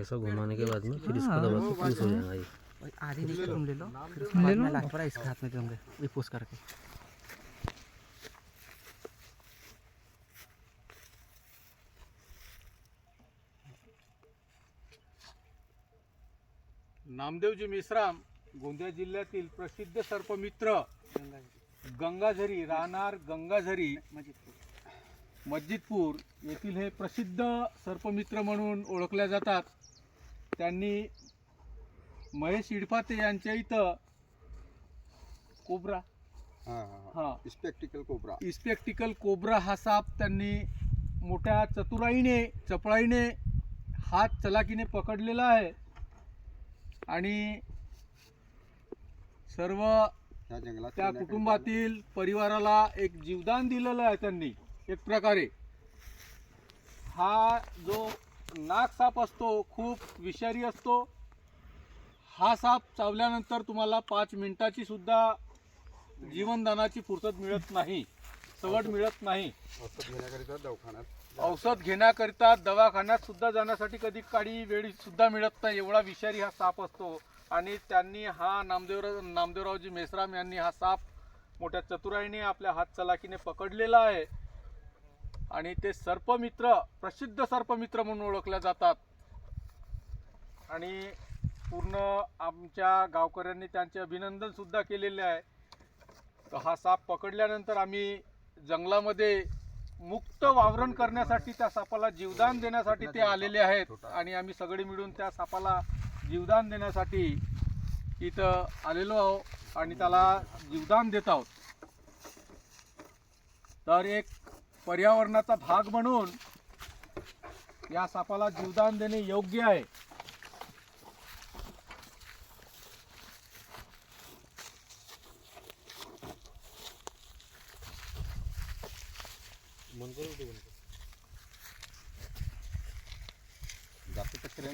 ऐसा घुमाने के बाद में फिर इसको दबा के पुश हो जाएगा ये। आधी नीचे तुम ले लो, फिर उसके बाद में लास्ट वाला इसके हाथ में दूंगे ये पुश करके। नामदेवजी मेश्राम गोंदिया जिल्ह्यातील प्रसिद्ध सर्पमित्र गंगाझरी, राहणार गंगाझरी मस्जिदपूर येथील हे प्रसिद्ध सर्पमित्र म्हणून ओळखल्या जातात. त्यांनी महेश इडफाते यांच्या इथं कोब्रा इस्पेक्टिकल कोब्रा हा साप त्यांनी मोठ्या चतुराईने चपळाईने हात चलाकीने पकडलेला आहे आणि सर्व त्या कुटुंबातील परिवाराला एक जीवदान दिलेलं आहे त्यांनी. एक प्रकारे हा जो नाग साप असतो खूप विषारी असतो. हा साप चावल्यानंतर तुम्हाला 5 मिनिटाची सुद्धा जीवनदानाची फुरसत मिळत नाही, सवड मिळत नाही. औषध घेण्याकरिता दवाखान्यात सुद्धा जाण्यासाठी कधी काळी वेळी सुद्धा मिळत नाही, एवढा विषारी हा साप असतो. आणि त्यांनी हा नामदेवरावजी मेश्राम यांनी हा साप मोठ्या चतुराईने आपल्या हात चलाकीने पकडलेला आहे आणि ते सर्पमित्र, प्रसिद्ध सर्पमित्र म्हणून ओळखल्या जातात. आणि पूर्ण आमच्या गावकऱ्यांनी त्यांचे अभिनंदन सुद्धा केलेले आहे. तर हा साप पकडल्यानंतर आम्ही जंगलामध्ये मुक्त वावरण करण्यासाठी त्या सापाला जीवदान देण्यासाठी ते आलेले आहेत आणि आम्ही सगळे मिळून त्या सापाला जीवदान देण्यासाठी इथं आलेलो आहोत आणि त्याला जीवदान देत आहोत. तर एक पर्यावरणाचा भाग म्हणून या सापाला जीवदान देणे योग्य आहे. जास्त चक्कर